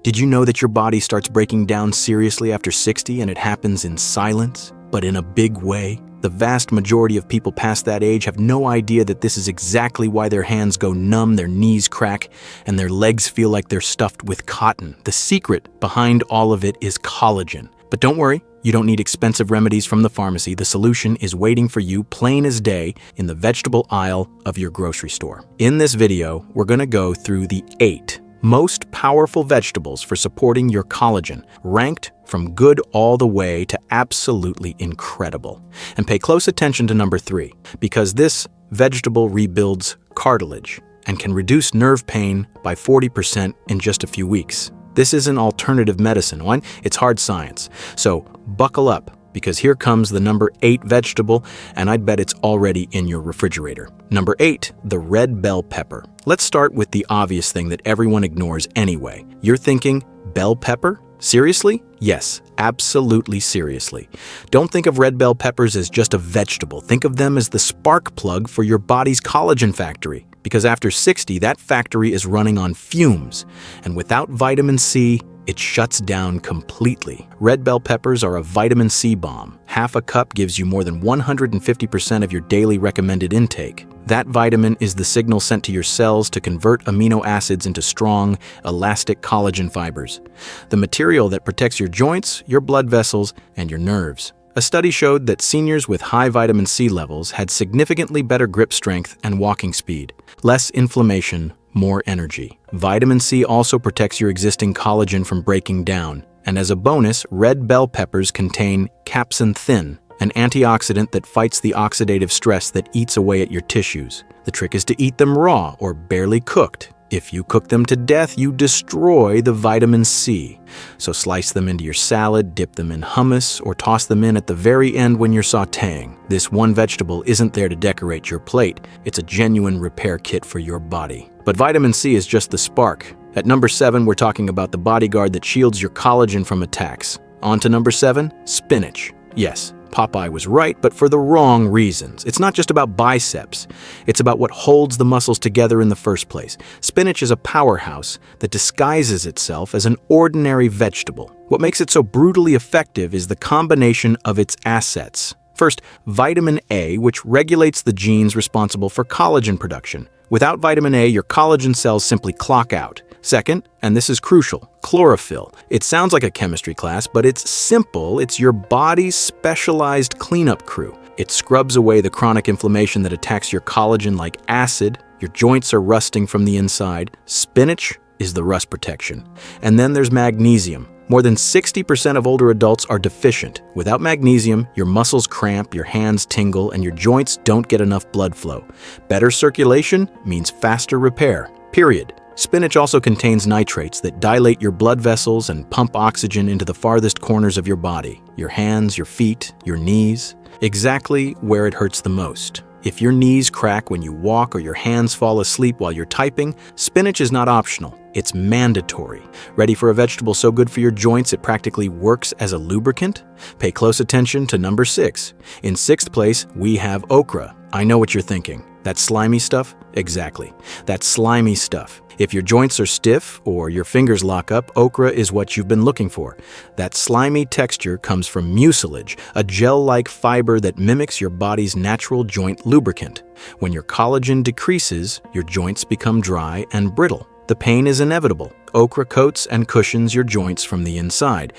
Did you know that your body starts breaking down seriously after 60 and it happens in silence, but in a big way? The vast majority of people past that age have no idea that this is exactly why their hands go numb, their knees crack, and their legs feel like they're stuffed with cotton. The secret behind all of it is collagen. But don't worry, you don't need expensive remedies from the pharmacy. The solution is waiting for you plain as day in the vegetable aisle of your grocery store. In this video, we're going to go through the 8 most powerful vegetables for supporting your collagen, ranked from good all the way to absolutely incredible. And pay close attention to number 3, because this vegetable rebuilds cartilage and can reduce nerve pain by 40% in just a few weeks. This isn't alternative medicine, it's hard science. So buckle up, because here comes the number 8 vegetable, and I'd bet it's already in your refrigerator. Number 8, the red bell pepper. Let's start with the obvious thing that everyone ignores anyway. You're thinking, bell pepper? Seriously? Yes, absolutely seriously. Don't think of red bell peppers as just a vegetable. Think of them as the spark plug for your body's collagen factory. Because after 60, that factory is running on fumes, and without vitamin C, it shuts down completely. Red bell peppers are a vitamin C bomb. Half a cup gives you more than 150% of your daily recommended intake. That vitamin is the signal sent to your cells to convert amino acids into strong, elastic collagen fibers, the material that protects your joints, your blood vessels, and your nerves. A study showed that seniors with high vitamin C levels had significantly better grip strength and walking speed, less inflammation, more energy. Vitamin C also protects your existing collagen from breaking down, and as a bonus, red bell peppers contain capsaicin, an antioxidant that fights the oxidative stress that eats away at your tissues. The trick is to eat them raw or barely cooked. If you cook them to death, you destroy the vitamin C. So slice them into your salad, dip them in hummus, or toss them in at the very end when you're sautéing. This one vegetable isn't there to decorate your plate. It's a genuine repair kit for your body. But vitamin C is just the spark. At number 7, we're talking about the bodyguard that shields your collagen from attacks. On to number 7, spinach. Yes, Popeye was right, but for the wrong reasons. It's not just about biceps. It's about what holds the muscles together in the first place. Spinach is a powerhouse that disguises itself as an ordinary vegetable. What makes it so brutally effective is the combination of its assets. First, vitamin A, which regulates the genes responsible for collagen production. Without vitamin A, your collagen cells simply clock out. Second, and this is crucial, chlorophyll. It sounds like a chemistry class, but it's simple. It's your body's specialized cleanup crew. It scrubs away the chronic inflammation that attacks your collagen like acid. Your joints are rusting from the inside. Spinach is the rust protection. And then there's magnesium. More than 60% of older adults are deficient. Without magnesium, your muscles cramp, your hands tingle, and your joints don't get enough blood flow. Better circulation means faster repair, period. Spinach also contains nitrates that dilate your blood vessels and pump oxygen into the farthest corners of your body, your hands, your feet, your knees, exactly where it hurts the most. If your knees crack when you walk or your hands fall asleep while you're typing, spinach is not optional. It's mandatory. Ready for a vegetable so good for your joints it practically works as a lubricant? Pay close attention to number 6. In 6th place, we have okra. I know what you're thinking. That slimy stuff? Exactly. That slimy stuff. If your joints are stiff or your fingers lock up, okra is what you've been looking for. That slimy texture comes from mucilage, a gel-like fiber that mimics your body's natural joint lubricant. When your collagen decreases, your joints become dry and brittle. The pain is inevitable. Okra coats and cushions your joints from the inside.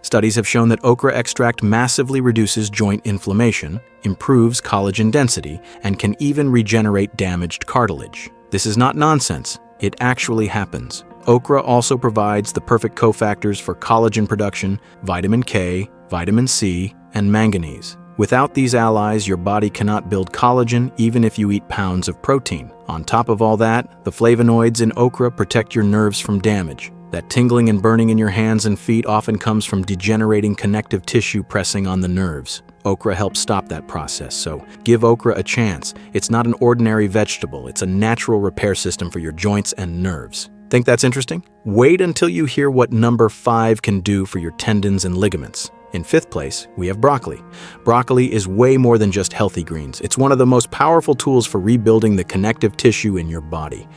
Studies have shown that okra extract massively reduces joint inflammation, improves collagen density, and can even regenerate damaged cartilage. This is not nonsense. It actually happens. Okra also provides the perfect cofactors for collagen production, vitamin K, vitamin C, and manganese. Without these allies, your body cannot build collagen even if you eat pounds of protein. On top of all that, the flavonoids in okra protect your nerves from damage. That tingling and burning in your hands and feet often comes from degenerating connective tissue pressing on the nerves. Okra helps stop that process, so give okra a chance. It's not an ordinary vegetable, it's a natural repair system for your joints and nerves. Think that's interesting? Wait until you hear what number 5 can do for your tendons and ligaments. In 5th place, we have broccoli. Broccoli is way more than just healthy greens. It's one of the most powerful tools for rebuilding the connective tissue in your body.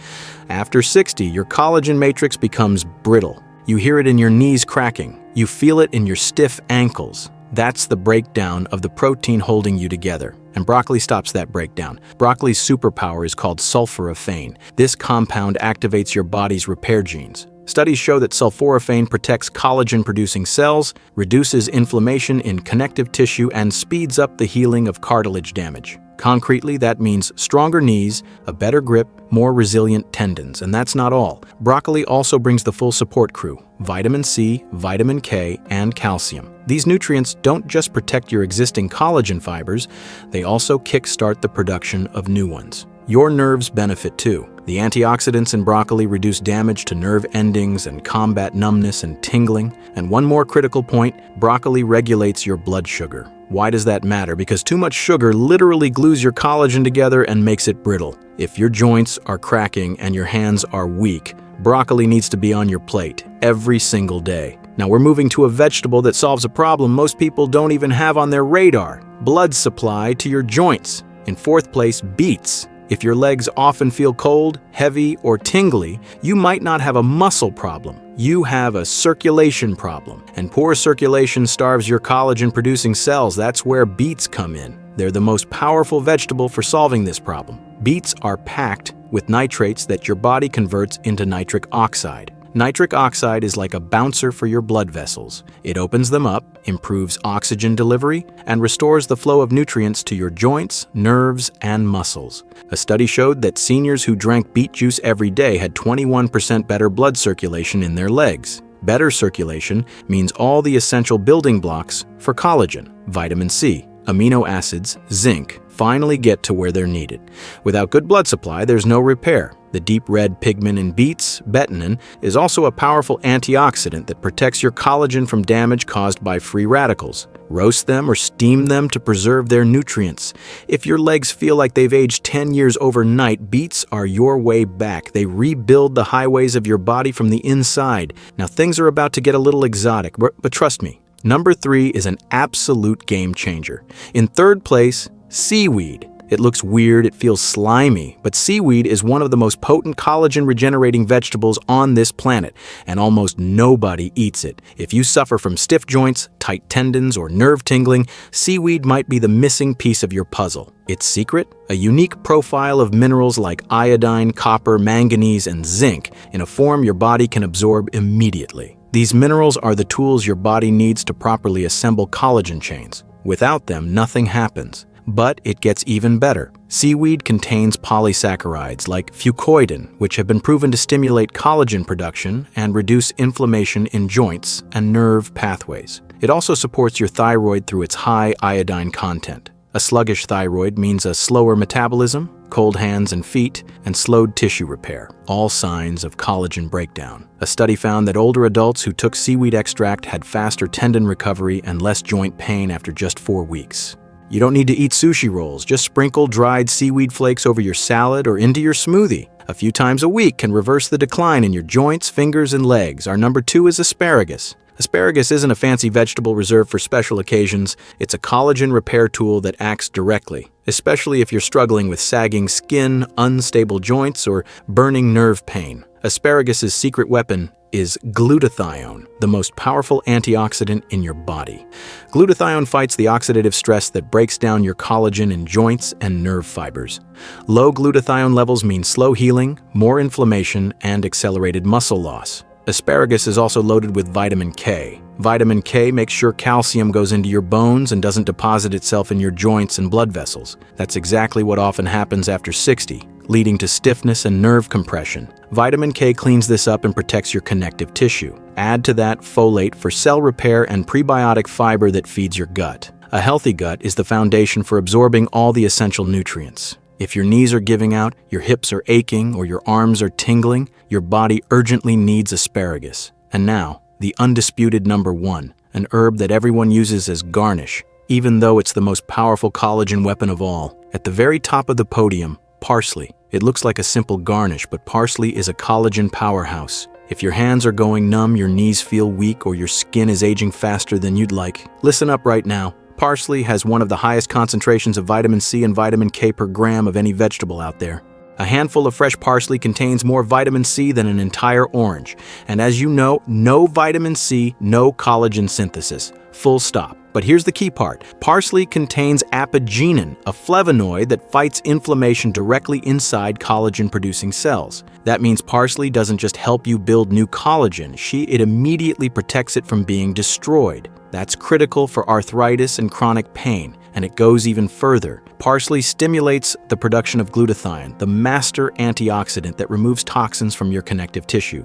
After 60, your collagen matrix becomes brittle. You hear it in your knees cracking. You feel it in your stiff ankles. That's the breakdown of the protein holding you together. And broccoli stops that breakdown. Broccoli's superpower is called sulforaphane. This compound activates your body's repair genes. Studies show that sulforaphane protects collagen-producing cells, reduces inflammation in connective tissue, and speeds up the healing of cartilage damage. Concretely, that means stronger knees, a better grip, more resilient tendons. And that's not all. Broccoli also brings the full support crew: vitamin C, vitamin K, and calcium. These nutrients don't just protect your existing collagen fibers, they also kickstart the production of new ones. Your nerves benefit too. The antioxidants in broccoli reduce damage to nerve endings and combat numbness and tingling. And one more critical point, broccoli regulates your blood sugar. Why does that matter? Because too much sugar literally glues your collagen together and makes it brittle. If your joints are cracking and your hands are weak, broccoli needs to be on your plate every single day. Now we're moving to a vegetable that solves a problem most people don't even have on their radar: blood supply to your joints. In fourth place, beets. If your legs often feel cold, heavy, or tingly, you might not have a muscle problem. You have a circulation problem. And poor circulation starves your collagen-producing cells. That's where beets come in. They're the most powerful vegetable for solving this problem. Beets are packed with nitrates that your body converts into nitric oxide. Nitric oxide is like a bouncer for your blood vessels. It opens them up, improves oxygen delivery, and restores the flow of nutrients to your joints, nerves, and muscles. A study showed that seniors who drank beet juice every day had 21% better blood circulation in their legs. Better circulation means all the essential building blocks for collagen, vitamin C, amino acids, zinc, finally get to where they're needed. Without good blood supply, there's no repair. The deep red pigment in beets, betanin, is also a powerful antioxidant that protects your collagen from damage caused by free radicals. Roast them or steam them to preserve their nutrients. If your legs feel like they've aged 10 years overnight, beets are your way back. They rebuild the highways of your body from the inside. Now things are about to get a little exotic, but trust me. Number 3 is an absolute game changer. In third place, seaweed. It looks weird, it feels slimy, but seaweed is one of the most potent collagen-regenerating vegetables on this planet, and almost nobody eats it. If you suffer from stiff joints, tight tendons, or nerve tingling, seaweed might be the missing piece of your puzzle. Its secret? A unique profile of minerals like iodine, copper, manganese, and zinc in a form your body can absorb immediately. These minerals are the tools your body needs to properly assemble collagen chains. Without them, nothing happens. But it gets even better. Seaweed contains polysaccharides like fucoidan, which have been proven to stimulate collagen production and reduce inflammation in joints and nerve pathways. It also supports your thyroid through its high iodine content. A sluggish thyroid means a slower metabolism, cold hands and feet, and slowed tissue repair, all signs of collagen breakdown. A study found that older adults who took seaweed extract had faster tendon recovery and less joint pain after just 4 weeks. You don't need to eat sushi rolls. Just sprinkle dried seaweed flakes over your salad or into your smoothie. A few times a week can reverse the decline in your joints, fingers, and legs. Our number 2 is asparagus. Asparagus isn't a fancy vegetable reserved for special occasions. It's a collagen repair tool that acts directly, especially if you're struggling with sagging skin, unstable joints, or burning nerve pain. Asparagus' secret weapon is glutathione, the most powerful antioxidant in your body. Glutathione fights the oxidative stress that breaks down your collagen in joints and nerve fibers. Low glutathione levels mean slow healing, more inflammation, and accelerated muscle loss. Asparagus is also loaded with vitamin K. Vitamin K makes sure calcium goes into your bones and doesn't deposit itself in your joints and blood vessels. That's exactly what often happens after 60, leading to stiffness and nerve compression. Vitamin K cleans this up and protects your connective tissue. Add to that folate for cell repair and prebiotic fiber that feeds your gut. A healthy gut is the foundation for absorbing all the essential nutrients. If your knees are giving out, your hips are aching, or your arms are tingling, your body urgently needs asparagus. And now, the undisputed number 1, an herb that everyone uses as garnish, even though it's the most powerful collagen weapon of all. At the very top of the podium, parsley. It looks like a simple garnish, but parsley is a collagen powerhouse. If your hands are going numb, your knees feel weak, or your skin is aging faster than you'd like, listen up right now. Parsley has one of the highest concentrations of vitamin C and vitamin K per gram of any vegetable out there. A handful of fresh parsley contains more vitamin C than an entire orange. And as you know, no vitamin C, no collagen synthesis. Full stop. But here's the key part. Parsley contains apigenin, a flavonoid that fights inflammation directly inside collagen-producing cells. That means parsley doesn't just help you build new collagen, it immediately protects it from being destroyed. That's critical for arthritis and chronic pain, and it goes even further. Parsley stimulates the production of glutathione, the master antioxidant that removes toxins from your connective tissue.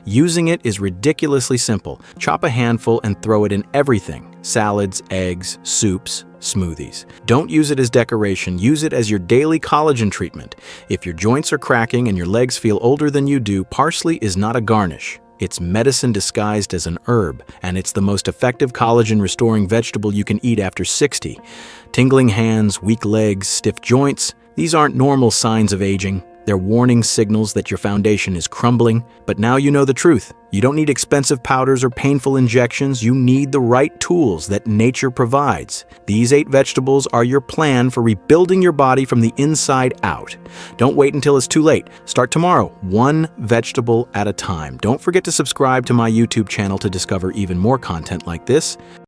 Using it is ridiculously simple. Chop a handful and throw it in everything: salads, eggs, soups, smoothies. Don't use it as decoration, use it as your daily collagen treatment. If your joints are cracking and your legs feel older than you do, parsley is not a garnish. It's medicine disguised as an herb, and it's the most effective collagen-restoring vegetable you can eat after 60. Tingling hands, weak legs, stiff joints, these aren't normal signs of aging. They're warning signals that your foundation is crumbling. But now you know the truth. You don't need expensive powders or painful injections. You need the right tools that nature provides. These 8 vegetables are your plan for rebuilding your body from the inside out. Don't wait until it's too late. Start tomorrow, 1 vegetable at a time. Don't forget to subscribe to my YouTube channel to discover even more content like this.